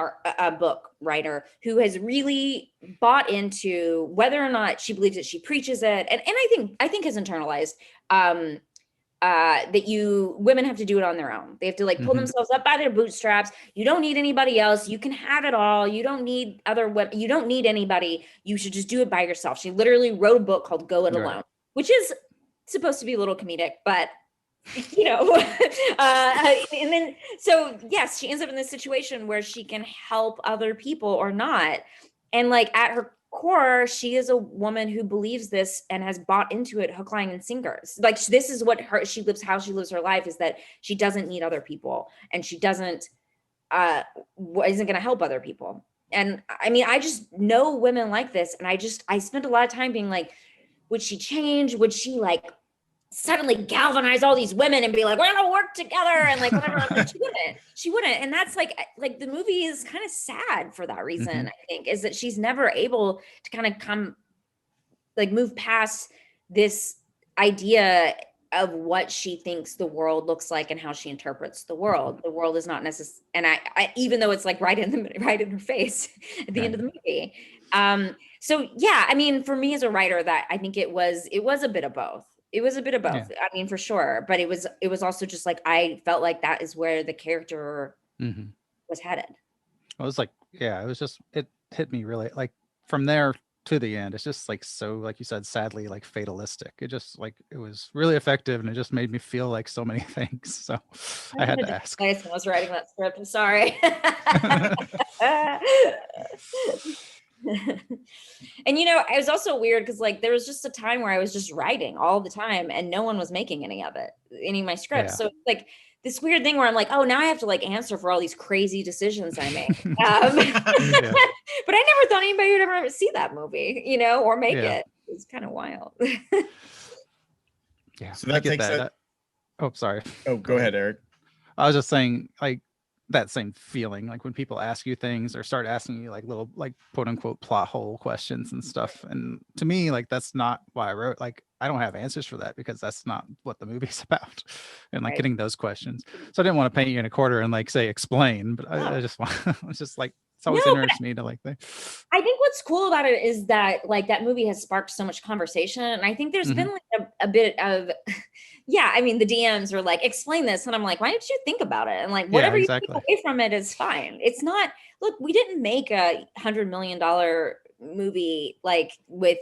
C: book writer who has really bought into, whether or not she believes that she preaches it, and I think has internalized that women have to do it on their own. They have to like pull themselves up by their bootstraps. You don't need anybody else. You can have it all. You don't need other women. You don't need anybody. You should just do it by yourself. She literally wrote a book called Go It Alone, which is supposed to be a little comedic, but you know, and then, so yes, she ends up in this situation where she can help other people or not. And like at her core, she is a woman who believes this and has bought into it hook, line, and sinkers. Like this is what how she lives her life, is that she doesn't need other people, and she isn't going to help other people. And I mean, I just know women like this, and I spent a lot of time being like, would she change? Would she like suddenly galvanize all these women and be like, we're gonna work together and like whatever? But she wouldn't. And that's like the movie is kind of sad for that reason. I think is that she's never able to kind of move past this idea of what she thinks the world looks like and how she interprets the world. The world is not necessary. And I even though it's like right in her face at the end of the movie. So yeah, I mean, for me as a writer, that I think it was a bit of both. It was a bit of both. Yeah. I mean, for sure. But it was also just like, I felt like that is where the character was headed.
B: I was like, yeah, it was just, it hit me really like from there to the end. It's just like, so like you said, sadly, like fatalistic. It just like, it was really effective, and it just made me feel like so many things. So I had to ask.
C: I was writing that script. I'm sorry. And you know, it was also weird because like there was just a time where I was just writing all the time and no one was making any of my scripts. Yeah. So like this weird thing where I'm like, oh, now I have to like answer for all these crazy decisions I make. But I never thought anybody would ever see that movie, you know, or make it. It's kind of wild.
B: Yeah.
A: So that takes that.
B: Oh, sorry.
A: Oh, go ahead, Eric.
B: I was just saying, like, that same feeling, like when people ask you things or start asking you like little, like quote unquote plot hole questions and stuff. And to me, like, that's not why I wrote, like, I don't have answers for that because that's not what the movie's about. And like getting those questions. So I didn't want to paint you in a quarter and like say, explain, but I just want, it's just like It's always
C: No, but
B: interesting to like the.
C: I think what's cool about it is that like that movie has sparked so much conversation. And I think there's
B: Mhm.
C: been like a bit of, yeah, I mean, the DMs are like, explain this. And I'm like, why didn't you think about it? And like, whatever you take
B: exactly.
C: away from it is fine. It's not, look, we didn't make a $100 million movie like with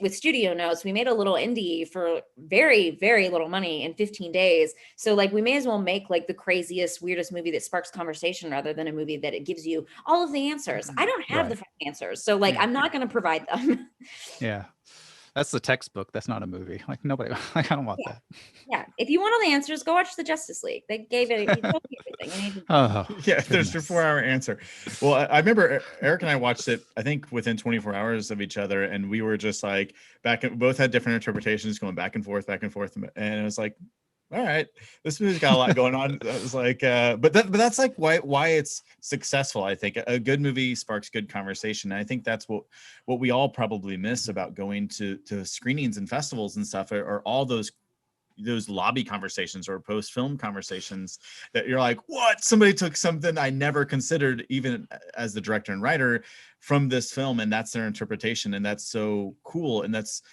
C: with studio notes. We made a little indie for very, very little money in 15 days. So like we may as well make like the craziest, weirdest movie that sparks conversation rather than a movie that it gives you all of the answers. I don't have the fucking answers. So like I'm not going to provide them.
B: Yeah. That's the textbook. That's not a movie. Like nobody, like I don't want that.
C: Yeah. If you want all the answers, go watch the Justice League. They gave it, he told you everything you need to know.
B: Oh,
A: Yeah, there's your
B: goodness.
A: 4-hour answer. Well, I remember Eric and I watched it, I think within 24 hours of each other, and we were just like both had different interpretations going back and forth, and it was like, all right, this movie's got a lot going on. I was like, but that's like why it's successful. I think a good movie sparks good conversation, and I think that's what we all probably miss about going to screenings and festivals and stuff are all those lobby conversations or post film conversations that you're like, what? Somebody took something I never considered, even as the director and writer, from this film, and that's their interpretation, and that's so cool. And that's,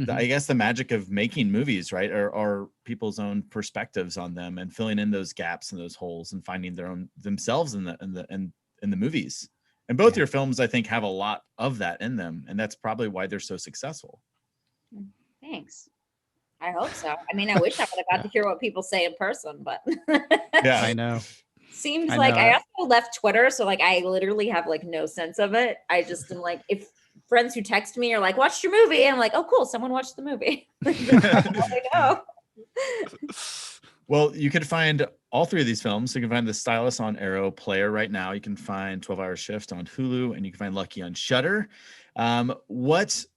A: I guess, the magic of making movies, right? Are people's own perspectives on them and filling in those gaps and those holes and finding their own themselves in the movies. And both your films, I think, have a lot of that in them, and that's probably why they're so successful.
C: Thanks. I hope so. I mean, I wish I would have got to hear what people say in person, but
A: Yeah,
B: I know.
C: Seems like I also left Twitter, so like I literally have like no sense of it. I just am like, if friends who text me are like, watched your movie, and I'm like, oh cool, someone watched the movie. I know.
A: Well, you can find all three of these films. You can find The Stylist on Arrow Player right now. You can find 12-Hour Shift on Hulu, and you can find Lucky on Shudder. What's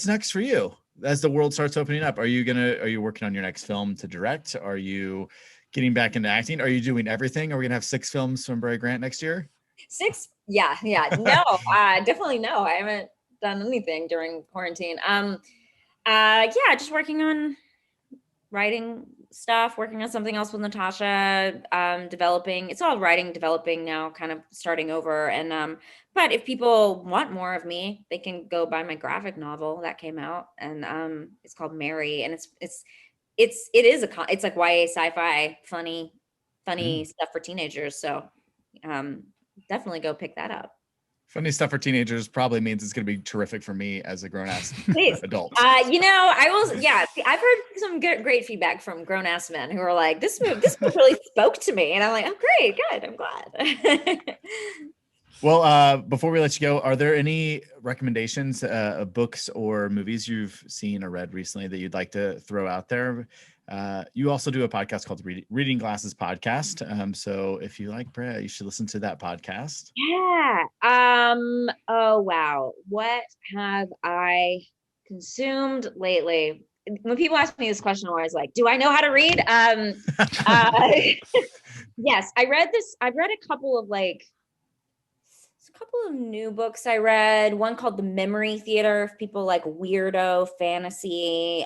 A: next for you as the world starts opening up? Are you working on your next film to direct? Are you getting back into acting? Are you doing everything? Are we gonna have 6 films from Brea Grant next year?
C: 6? Yeah. No, definitely no. I haven't done anything during quarantine. Yeah, just working on writing stuff, working on something else with Natasha, developing. It's all writing, developing now, kind of starting over. And but if people want more of me, they can go buy my graphic novel that came out, and it's called Mary, and it's like YA sci-fi, funny stuff for teenagers. So definitely go pick that up.
A: Funny stuff for teenagers probably means it's going to be terrific for me as a grown-ass adult.
C: I will. Yeah, I've heard some great feedback from grown-ass men who are like, this movie really spoke to me, and I'm like, oh, great, good, I'm glad.
A: Well, before we let you go, are there any recommendations of books or movies you've seen or read recently that you'd like to throw out there? You also do a podcast called Reading Glasses Podcast. So if you like Brea, you should listen to that podcast.
C: Yeah. Oh, wow. What have I consumed lately? When people ask me this question, I'm always like, do I know how to read? Yes, I've read a couple of new books I read. One called The Memory Theater, if people like weirdo fantasy,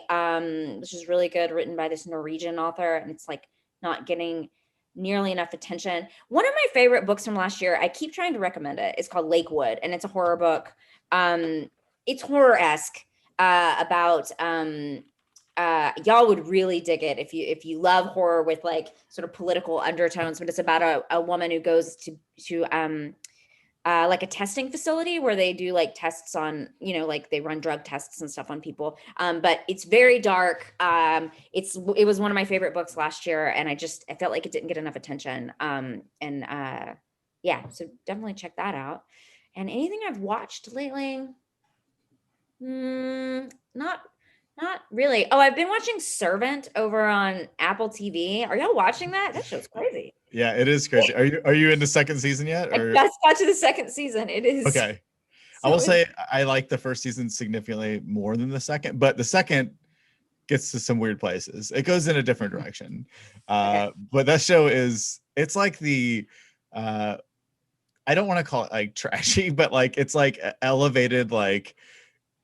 C: which is really good, written by this Norwegian author, and it's like not getting nearly enough attention. One of my favorite books from last year, I keep trying to recommend it. It's called Lakewood, and it's a horror book. It's horror-esque, about y'all would really dig it if you love horror with like sort of political undertones, but it's about a woman who goes to like a testing facility where they do like tests on, like they run drug tests and stuff on people. But it's very dark. It was one of my favorite books last year, and I felt like it didn't get enough attention. Yeah, so definitely check that out. And anything I've watched lately? Not really. Oh, I've been watching Servant over on Apple TV. Are y'all watching that? That show's crazy.
A: Yeah, it is crazy. Are you in the second season yet?
C: Or? I just got to the second season. It is
A: okay. I will say I like the first season significantly more than the second, but the second gets to some weird places. It goes in a different direction. But that show it's like the I don't want to call it like trashy, but like it's like elevated like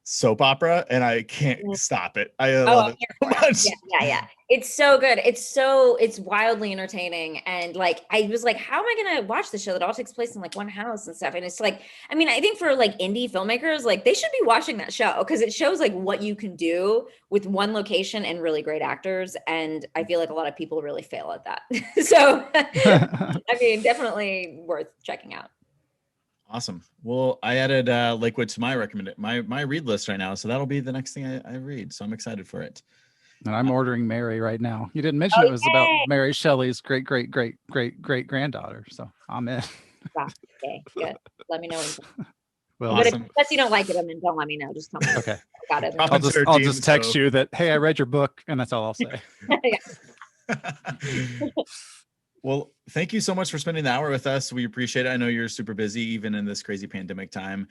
A: soap opera, and I can't stop it. I love it so much.
C: Yeah. It's so good. It's wildly entertaining. And like, I was like, how am I going to watch the show that all takes place in like one house and stuff? And it's like, I mean, I think for like indie filmmakers, like they should be watching that show because it shows like what you can do with one location and really great actors. And I feel like a lot of people really fail at that. So, I mean, definitely worth checking out.
A: Awesome. Well, I added Lakewood to my my read list right now, so that'll be the next thing I read. So I'm excited for it.
B: And I'm ordering Mary right now. You didn't mention it was about Mary Shelley's great granddaughter. So I'm in.
C: Okay, good. Let me know.
B: Well,
C: but
A: awesome.
C: if you don't like it, I mean, don't let me know. Just tell me.
B: Okay.
C: Got it.
B: I'll just text you that, hey, I read your book, and that's all I'll say.
A: Well, thank you so much for spending the hour with us. We appreciate it. I know you're super busy, even in this crazy pandemic time.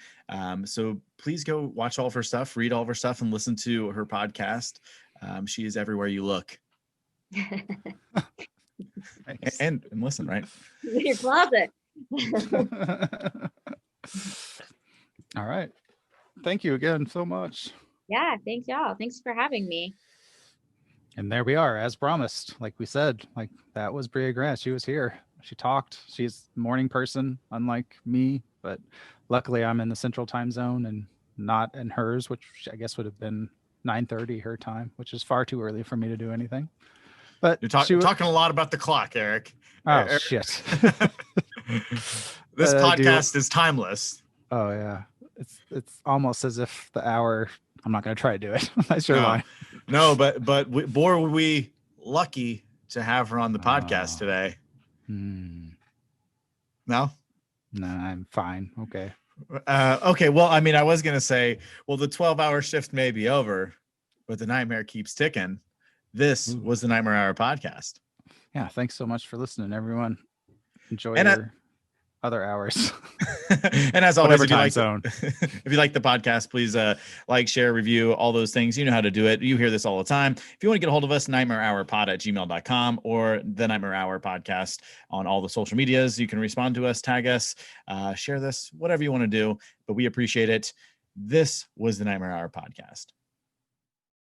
A: So please go watch all of her stuff, read all of her stuff, and listen to her podcast. She is everywhere you look. and listen, right?
C: Your closet.
B: All right. Thank you again so much.
C: Yeah, thanks y'all. Thanks for having me.
B: And there we are, as promised. Like we said, like that was Brea Grant. She was here. She talked. She's a morning person, unlike me. But luckily, I'm in the Central Time Zone and not in hers, which I guess would have been 9:30 her time, which is far too early for me to do anything. But
A: you're talking a lot about the clock, Eric.
B: Oh shit!
A: This podcast is timeless.
B: Oh yeah, it's almost as if the hour. I'm not going to try to do it. I sure lie.
A: No, but boy, were we lucky to have her on the podcast today. No,
B: I'm fine. Okay.
A: Okay. Well, I mean, I was going to say, well, the 12-hour shift may be over, but the nightmare keeps ticking. This was the Nightmare Hour podcast.
B: Yeah. Thanks so much for listening, everyone. Enjoy your other hours.
A: And as always, if you like the podcast, please like, share, review, all those things. You know how to do it. You hear this all the time. If you want to get a hold of us, nightmarehourpod@gmail.com or the Nightmare Hour podcast on all the social medias. You can respond to us, tag us, share this, whatever you want to do, but we appreciate it. This was the Nightmare Hour podcast.